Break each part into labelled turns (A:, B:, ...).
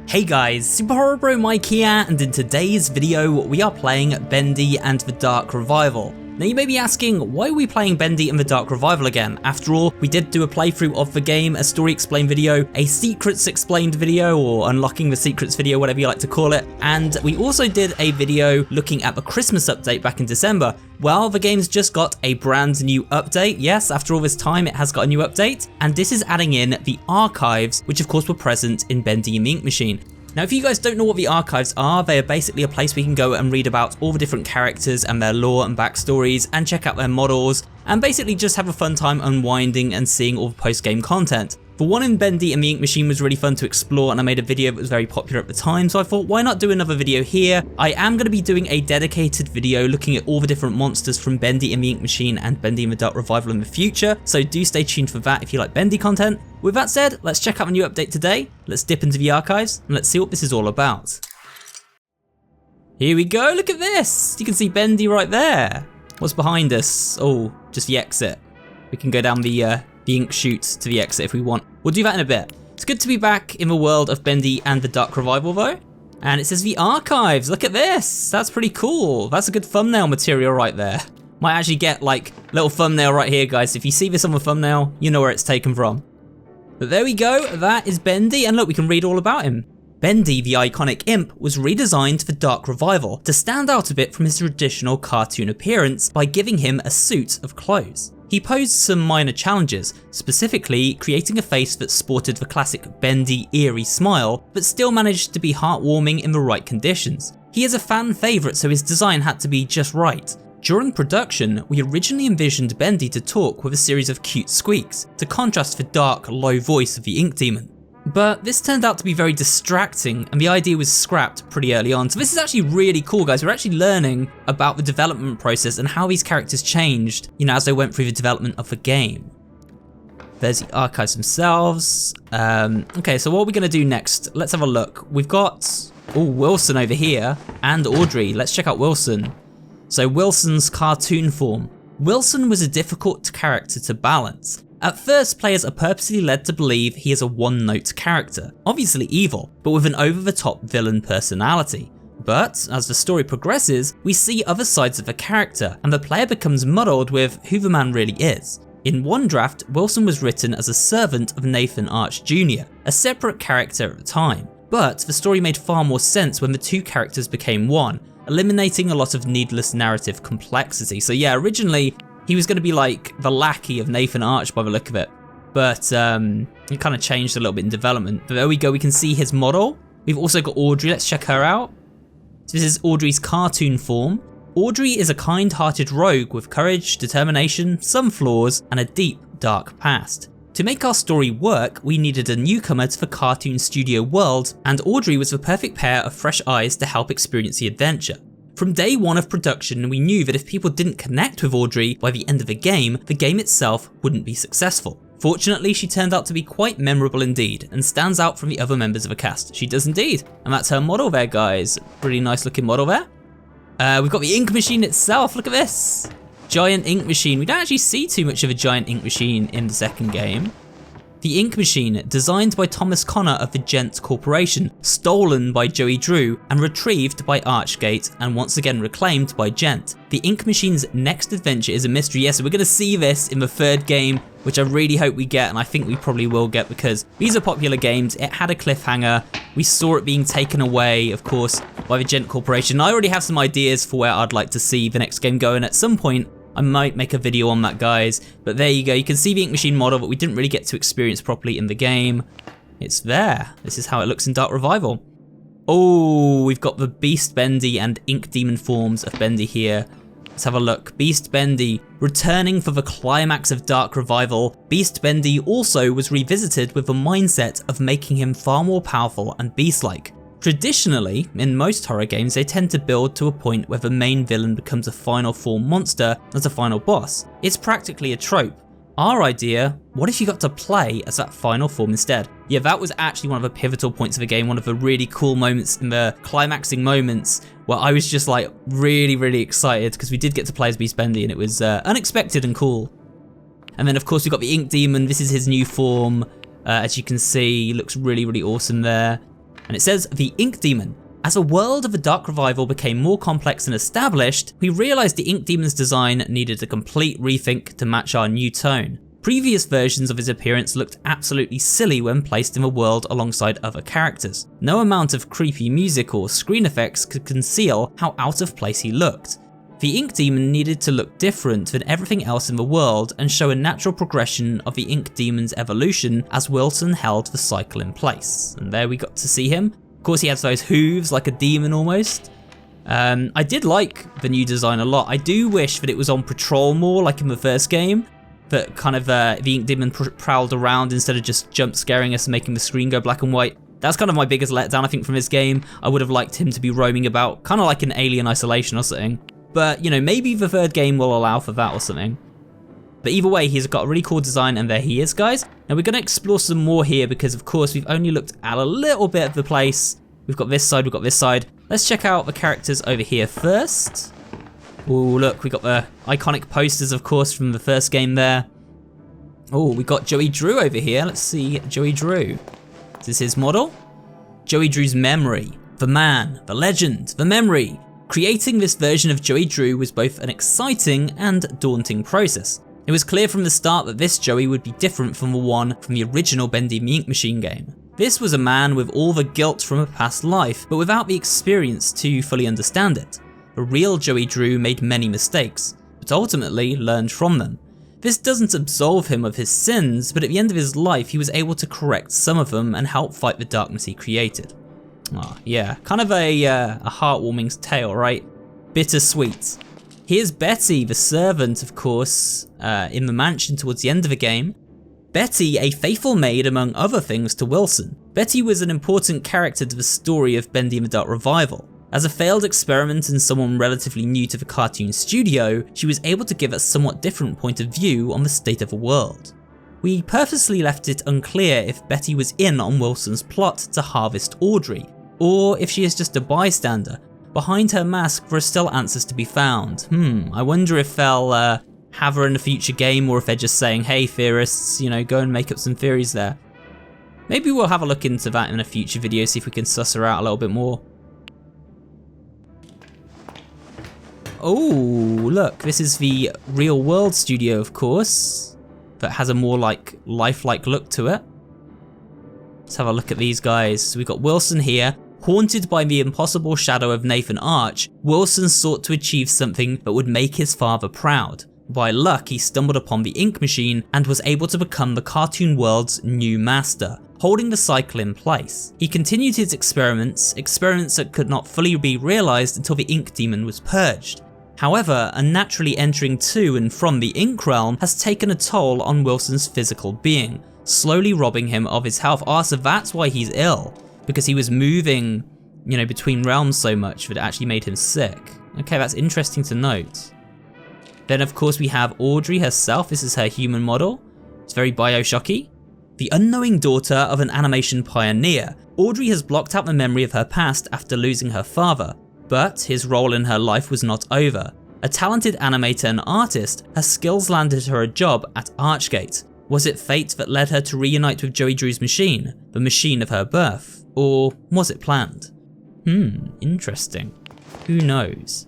A: Hey guys, SuperHorrorBro Mike here, and in today's video we are playing Bendy and the Dark Revival. Now you may be asking, why are we playing Bendy and the Dark Revival again? After all, we did do a playthrough of the game, a story explained video, a secrets explained video, or unlocking the secrets video, whatever you like to call it, and we also did a video looking at the Christmas update back in December. Well, the game's just got a brand new update. Yes, after all this time, it has got a new update, and this is adding in the archives, which of course were present in Bendy and the Ink Machine. Now, if you guys don't know what the archives are, they are basically a place where you can go and read about all the different characters and their lore and backstories, and check out their models, and basically just have a fun time unwinding and seeing all the post-game content. The one in Bendy and the Ink Machine was really fun to explore, and I made a video that was very popular at the time, so I thought, why not do another video here? I am going to be doing a dedicated video looking at all the different monsters from Bendy and the Ink Machine and Bendy and the Dark Revival in the future, so do stay tuned for that if you like Bendy content. With that said, let's check out the new update today, let's dip into the archives, and let's see what this is all about. Here we go, look at this! You can see Bendy right there. What's behind us? Oh, just the exit. We can go down the ink chute to the exit if we want. We'll do that in a bit. It's good to be back in the world of Bendy and the Dark Revival though. And it says the archives, look at this. That's pretty cool. That's a good thumbnail material right there. Might actually get like little thumbnail right here, guys. If you see this on the thumbnail, you know where it's taken from. But there we go, that is Bendy, and look, we can read all about him. Bendy, the iconic imp, was redesigned for Dark Revival to stand out a bit from his traditional cartoon appearance by giving him a suit of clothes. He posed some minor challenges, specifically creating a face that sported the classic Bendy eerie smile, but still managed to be heartwarming in the right conditions. He is a fan favourite, so his design had to be just right. During production, we originally envisioned Bendy to talk with a series of cute squeaks, to contrast the dark, low voice of the Ink Demon. But this turned out to be very distracting, and the idea was scrapped pretty early on. So this is actually really cool, guys. We're actually learning about the development process and how these characters changed, as they went through the development of the game. There's the archives themselves. Okay, so what are we gonna do next? Let's have a look. We've got, Wilson over here, and Audrey. Let's check out Wilson. So Wilson's cartoon form. Wilson was a difficult character to balance. At first, players are purposely led to believe he is a one-note character, obviously evil, but with an over-the-top villain personality. But, as the story progresses, we see other sides of the character, and the player becomes muddled with who the man really is. In one draft, Wilson was written as a servant of Nathan Arch Jr., a separate character at the time. But the story made far more sense when the two characters became one, eliminating a lot of needless narrative complexity. So yeah, originally, he was going to be like the lackey of Nathan Arch by the look of it, but it kind of changed a little bit in development. But there we go, we can see his model. We've also got Audrey, let's check her out. So this is Audrey's cartoon form. Audrey is a kind-hearted rogue with courage, determination, some flaws, and a deep, dark past. To make our story work, we needed a newcomer to the cartoon studio world, and Audrey was the perfect pair of fresh eyes to help experience the adventure. From day one of production, we knew that if people didn't connect with Audrey by the end of the game itself wouldn't be successful. Fortunately, she turned out to be quite memorable indeed, and stands out from the other members of the cast. She does indeed, and that's her model there, guys. Pretty nice looking model there. We've got the ink machine itself, look at this. Giant ink machine. We don't actually see too much of a giant ink machine in the second game. The Ink Machine, designed by Thomas Connor of the Gent Corporation, stolen by Joey Drew, and retrieved by Archgate, and once again reclaimed by Gent. The Ink Machine's next adventure is a mystery. Yes, we're going to see this in the third game, which I really hope we get, and I think we probably will get, because these are popular games. It had a cliffhanger. We saw it being taken away, of course, by the Gent Corporation. I already have some ideas for where I'd like to see the next game go, and at some point, I might make a video on that, guys, but there you go. You can see the Ink Machine model, but we didn't really get to experience properly in the game. It's there. This is how it looks in Dark Revival. Oh, we've got the Beast Bendy and Ink Demon forms of Bendy here. Let's have a look. Beast Bendy, returning for the climax of Dark Revival. Beast Bendy also was revisited with the mindset of making him far more powerful and beast-like. Traditionally, in most horror games, they tend to build to a point where the main villain becomes a final form monster as a final boss. It's practically a trope. Our idea, what if you got to play as that final form instead? Yeah, that was actually one of the pivotal points of the game, one of the really cool moments in the climaxing moments where I was just like really excited because we did get to play as Beast Bendy and it was unexpected and cool. And then of course we've got the Ink Demon. This is his new form. As you can see, he looks really awesome there. And it says, the Ink Demon. As a world of the Dark Revival became more complex and established, we realised the Ink Demon's design needed a complete rethink to match our new tone. Previous versions of his appearance looked absolutely silly when placed in the world alongside other characters. No amount of creepy music or screen effects could conceal how out of place he looked. The Ink Demon needed to look different than everything else in the world and show a natural progression of the Ink Demon's evolution as Wilson held the cycle in place. And there we got to see him. Of course, he has those hooves like a demon almost. I did like the new design a lot. I do wish that it was on patrol more like in the first game, that kind of the Ink Demon prowled around instead of just jump scaring us and making the screen go black and white. That's kind of my biggest letdown, I think, from this game. I would have liked him to be roaming about, kind of like an Alien Isolation or something. But, you know, maybe the third game will allow for that or something. But either way, he's got a really cool design, and there he is, guys. Now we're going to explore some more here because, of course, we've only looked at a little bit of the place. We've got this side, we've got this side. Let's check out the characters over here first. Oh, look, we got the iconic posters, of course, from the first game there. Oh, we got Joey Drew over here. Let's see Joey Drew. Is this his model? Joey Drew's memory. The man, the legend, the memory. Creating this version of Joey Drew was both an exciting and daunting process. It was clear from the start that this Joey would be different from the one from the original Bendy the Ink Machine game. This was a man with all the guilt from a past life, but without the experience to fully understand it. The real Joey Drew made many mistakes, but ultimately learned from them. This doesn't absolve him of his sins, but at the end of his life he was able to correct some of them and help fight the darkness he created. Oh, yeah, kind of a heartwarming tale, right? Bittersweet. Here's Betty, the servant, of course, in the mansion towards the end of the game. Betty, a faithful maid among other things to Wilson. Betty was an important character to the story of Bendy and the Dark Revival. As a failed experiment and someone relatively new to the cartoon studio, she was able to give a somewhat different point of view on the state of the world. We purposely left it unclear if Betty was in on Wilson's plot to harvest Audrey, or if she is just a bystander. Behind her mask there are still answers to be found. I wonder if they'll have her in a future game, or if they're just saying, hey theorists, you know, go and make up some theories there. Maybe we'll have a look into that in a future video, see if we can suss her out a little bit more. Oh, look, this is the real world studio, of course, that has a more like lifelike look to it. Let's have a look at these guys. So we've got Wilson here. Haunted by the impossible shadow of Nathan Arch, Wilson sought to achieve something that would make his father proud. By luck, he stumbled upon the ink machine and was able to become the cartoon world's new master, holding the cycle in place. He continued his experiments that could not fully be realized until the Ink Demon was purged. However, unnaturally entering to and from the Ink realm has taken a toll on Wilson's physical being, slowly robbing him of his health. So that's why he's ill, because he was moving, you know, between realms so much that it actually made him sick. Okay, that's interesting to note. Then of course we have Audrey herself. This is her human model. It's very Bioshocky. The unknowing daughter of an animation pioneer, Audrey has blocked out the memory of her past after losing her father. But his role in her life was not over. A talented animator and artist, her skills landed her a job at Archgate. Was it fate that led her to reunite with Joey Drew's machine, the machine of her birth? Or was it planned? Interesting. Who knows?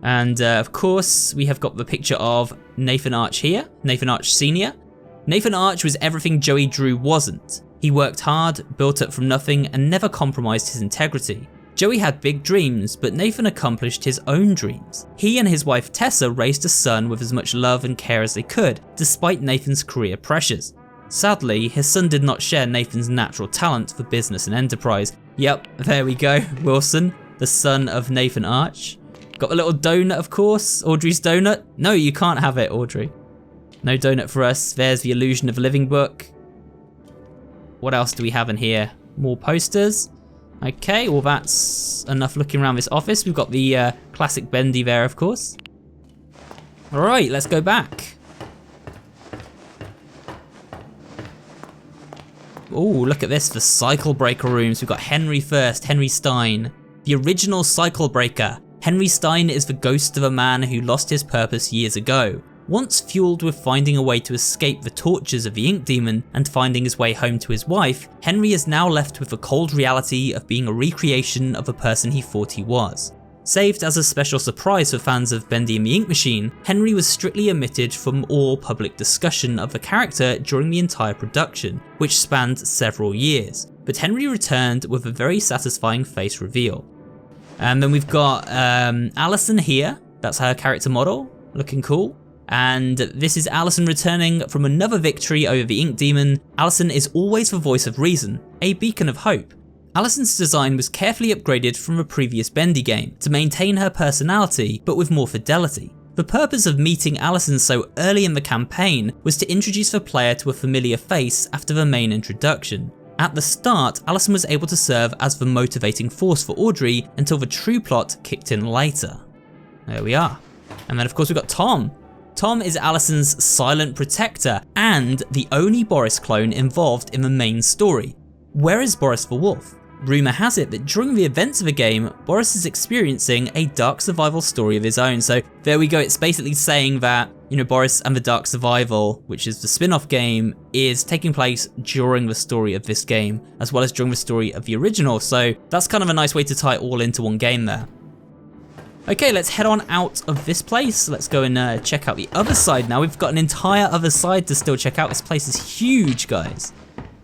A: And of course, we have got the picture of Nathan Arch here, Nathan Arch Sr. Nathan Arch was everything Joey Drew wasn't. He worked hard, built up from nothing, and never compromised his integrity. Joey had big dreams, but Nathan accomplished his own dreams. He and his wife Tessa raised a son with as much love and care as they could, despite Nathan's career pressures. Sadly, his son did not share Nathan's natural talent for business and enterprise. Yep, there we go, Wilson, the son of Nathan Arch. Got a little donut, of course, Audrey's donut. No, you can't have it, Audrey. No donut for us. There's the Illusion of a Living book. What else do we have in here? More posters. Okay, well that's enough looking around this office. We've got the classic Bendy there, of course. Alright, let's go back. Oh, look at this, the Cycle Breaker rooms. We've got Henry first, Henry Stein. The original Cycle Breaker. Henry Stein is the ghost of a man who lost his purpose years ago. Once fueled with finding a way to escape the tortures of the Ink Demon and finding his way home to his wife, Henry is now left with the cold reality of being a recreation of the person he thought he was. Saved as a special surprise for fans of Bendy and the Ink Machine, Henry was strictly omitted from all public discussion of the character during the entire production, which spanned several years, but Henry returned with a very satisfying face reveal. And then we've got Allison here, that's her character model, looking cool. And this is Allison returning from another victory over the Ink Demon. Allison is always the voice of reason, a beacon of hope. Allison's design was carefully upgraded from a previous Bendy game to maintain her personality, but with more fidelity. The purpose of meeting Allison so early in the campaign was to introduce the player to a familiar face after the main introduction. At the start, Allison was able to serve as the motivating force for Audrey until the true plot kicked in later. There we are. And then of course we've got Tom. Tom is Allison's silent protector and the only Boris clone involved in the main story. Where is Boris the Wolf? Rumour has it that during the events of the game, Boris is experiencing a dark survival story of his own. So there we go, it's basically saying that, Boris and the Dark Survival, which is the spin-off game, is taking place during the story of this game, as well as during the story of the original. So that's kind of a nice way to tie it all into one game there. Okay, let's head on out of this place. Let's go and check out the other side now. We've got an entire other side to still check out. This place is huge, guys.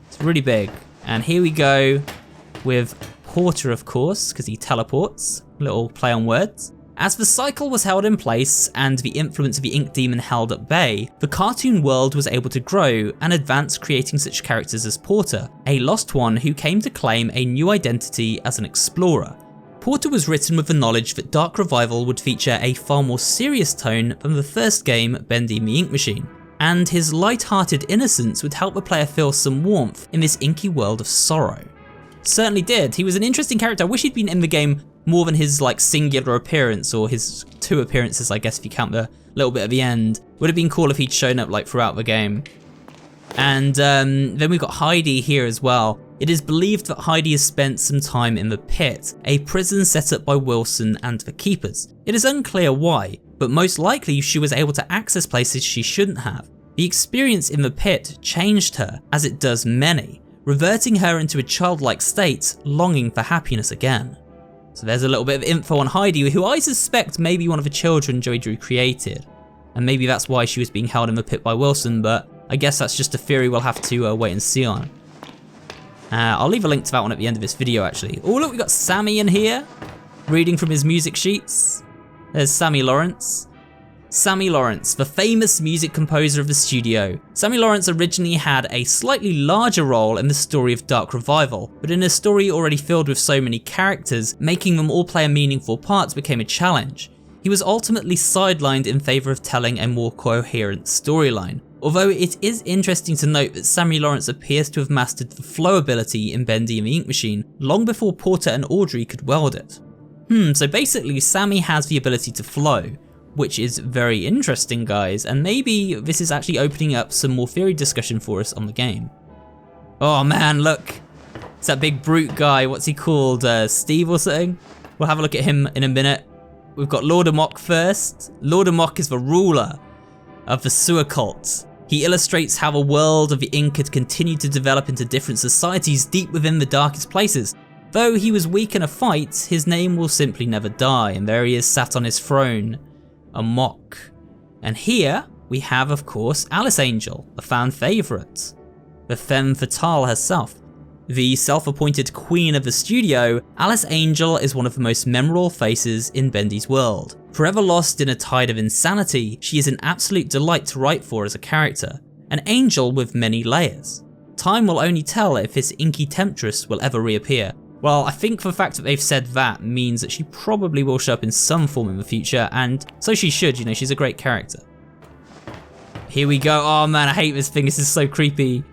A: It's really big. And here we go with Porter, of course, because he teleports. Little play on words. As the cycle was held in place and the influence of the Ink Demon held at bay, the cartoon world was able to grow and advance, creating such characters as Porter, a lost one who came to claim a new identity as an explorer. Porter was written with the knowledge that Dark Revival would feature a far more serious tone than the first game, Bendy and the Ink Machine, and his light-hearted innocence would help the player feel some warmth in this inky world of sorrow. Certainly did. He was an interesting character. I wish he'd been in the game more than his singular appearance, or his 2 appearances, I guess, if you count the little bit at the end. Would have been cool if he'd shown up throughout the game. And then we've got Heidi here as well. It is believed that Heidi has spent some time in the Pit, a prison set up by Wilson and the Keepers. It is unclear why, but most likely she was able to access places she shouldn't have. The experience in the Pit changed her, as it does many, reverting her into a childlike state, longing for happiness again. So there's a little bit of info on Heidi, who I suspect may be one of the children Joey Drew created. And maybe that's why she was being held in the Pit by Wilson, but I guess that's just a theory we'll have to wait and see on. I'll leave a link to that one at the end of this video, actually. Oh look, we got Sammy in here, reading from his music sheets. There's Sammy Lawrence. Sammy Lawrence, the famous music composer of the studio. Sammy Lawrence originally had a slightly larger role in the story of Dark Revival, but in a story already filled with so many characters, making them all play a meaningful part became a challenge. He was ultimately sidelined in favour of telling a more coherent storyline. Although it is interesting to note that Sammy Lawrence appears to have mastered the flow ability in Bendy and the Ink Machine long before Porter and Audrey could weld it. So basically Sammy has the ability to flow, which is very interesting, guys, and maybe this is actually opening up some more theory discussion for us on the game. Oh man, look, it's that big brute guy, what's he called, Steve or something? We'll have a look at him in a minute. We've got Lord Amok first. Lord Amok is the ruler of the sewer cult. He illustrates how the world of the Ink had continued to develop into different societies deep within the darkest places. Though he was weak in a fight, his name will simply never die, and there he is sat on his throne, Amok. And here we have, of course, Alice Angel, a fan favourite, the femme fatale herself. The self-appointed queen of the studio, Alice Angel is one of the most memorable faces in Bendy's world. Forever lost in a tide of insanity, she is an absolute delight to write for as a character, an angel with many layers. Time will only tell if this inky temptress will ever reappear. Well, I think the fact that they've said that means that she probably will show up in some form in the future, and so she should, she's a great character. Here we go. Oh man, I hate this thing, this is so creepy.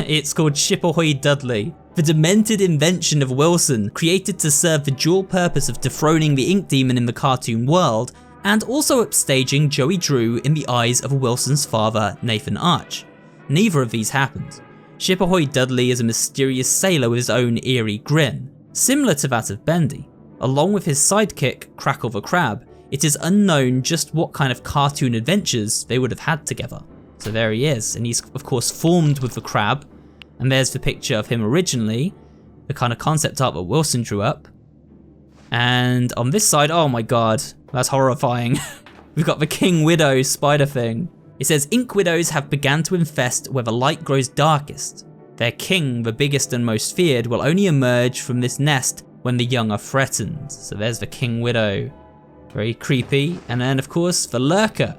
A: It's called Ship Ahoy Dudley, the demented invention of Wilson, created to serve the dual purpose of dethroning the Ink Demon in the cartoon world, and also upstaging Joey Drew in the eyes of Wilson's father, Nathan Arch. Neither of these happened. Ship Ahoy Dudley is a mysterious sailor with his own eerie grin, similar to that of Bendy. Along with his sidekick, Crackle the Crab, it is unknown just what kind of cartoon adventures they would have had together. So there he is, and he's of course formed with the crab, and there's the picture of him originally, the kind of concept art that Wilson drew up. And on this side, oh my god, that's horrifying. We've got the King Widow spider thing. It says, ink widows have begun to infest where the light grows darkest. Their king, the biggest and most feared, will only emerge from this nest when the young are threatened. So there's the King Widow. Very creepy. And then of course, the Lurker.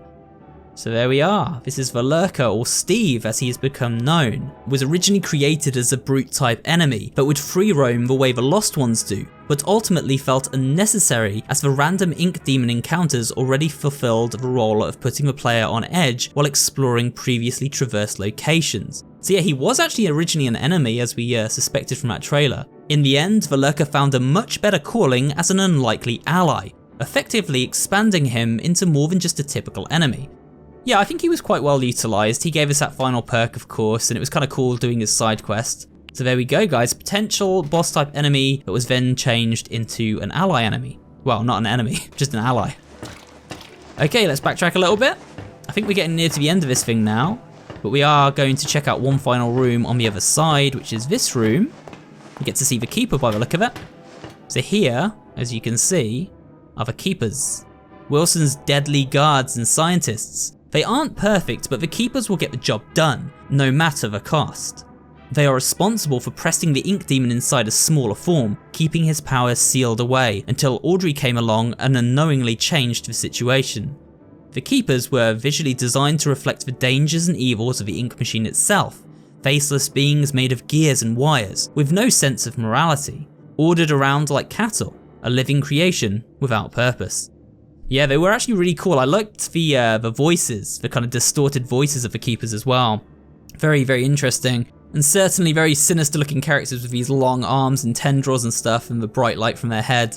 A: So there we are. This is the Lurker, or Steve as he has become known. Was originally created as a brute type enemy, but would free roam the way the Lost Ones do, but ultimately felt unnecessary as the random ink demon encounters already fulfilled the role of putting the player on edge while exploring previously traversed locations. So yeah, he was actually originally an enemy as we suspected from that trailer. In the end, the Lurker found a much better calling as an unlikely ally, effectively expanding him into more than just a typical enemy. Yeah, I think he was quite well utilised. He gave us that final perk, of course, and it was kind of cool doing his side quest. So there we go, guys. Potential boss type enemy that was then changed into an ally enemy. Well, not an enemy, just an ally. Okay, let's backtrack a little bit. I think we're getting near to the end of this thing now, but we are going to check out one final room on the other side, which is this room. You get to see the Keeper by the look of it. So here, as you can see, are the Keepers. Wilson's deadly guards and scientists. They aren't perfect, but the Keepers will get the job done, no matter the cost. They are responsible for pressing the ink demon inside a smaller form, keeping his powers sealed away until Audrey came along and unknowingly changed the situation. The Keepers were visually designed to reflect the dangers and evils of the ink machine itself, faceless beings made of gears and wires, with no sense of morality, ordered around like cattle, a living creation without purpose. Yeah, they were actually really cool. I liked the voices, the kind of distorted voices of the Keepers as well. Very, very interesting. And certainly very sinister looking characters with these long arms and tendrils and stuff and the bright light from their head.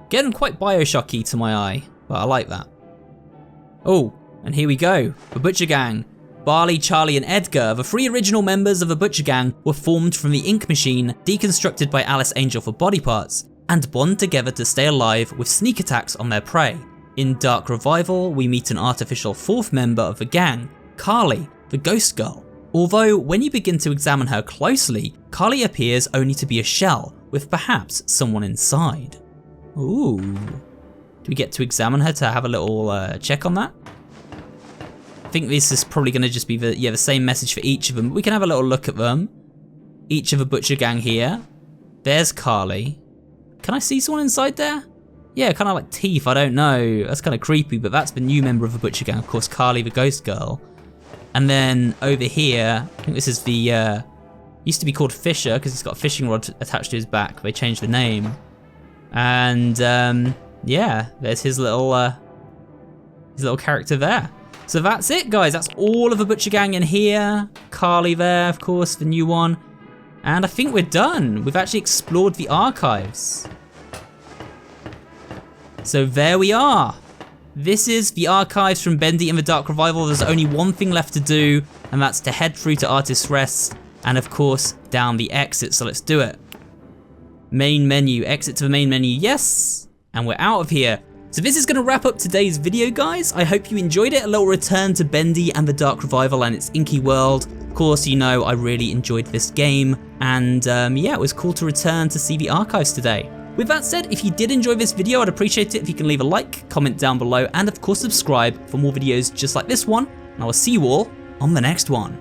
A: Getting quite Bioshocky to my eye, but I like that. Oh, and here we go. The Butcher Gang. Barley, Charlie and Edgar, the 3 original members of the Butcher Gang, were formed from the ink machine, deconstructed by Alice Angel for body parts, and bond together to stay alive with sneak attacks on their prey. In Dark Revival, we meet an artificial 4th member of the gang, Carly, the Ghost Girl. Although, when you begin to examine her closely, Carly appears only to be a shell, with perhaps someone inside. Ooh. Do we get to examine her to have a little check on that? I think this is probably going to just be the same message for each of them. We can have a little look at them. Each of the Butcher Gang here. There's Carly. Can I see someone inside there? Yeah, kind of like teeth, I don't know. That's kind of creepy, but that's the new member of the Butcher Gang, of course, Carly the Ghost Girl. And then over here, I think this is the, used to be called Fisher, because he's got a fishing rod attached to his back. They changed the name. And, yeah, there's his little character there. So that's it, guys. That's all of the Butcher Gang in here. Carly there, of course, the new one. And I think we're done. We've actually explored the archives. So there we are. This is the archives from Bendy and the Dark Revival. There's only one thing left to do, and that's to head through to Artist's Rest, and of course, down the exit, so let's do it. Main menu, exit to the main menu, yes! And we're out of here. So this is going to wrap up today's video, guys. I hope you enjoyed it. A little return to Bendy and the Dark Revival and its inky world. Of course, you know, I really enjoyed this game, and yeah, it was cool to return to see the archives today. With that said, if you did enjoy this video, I'd appreciate it if you can leave a like, comment down below, and of course subscribe for more videos just like this one, and I will see you all on the next one.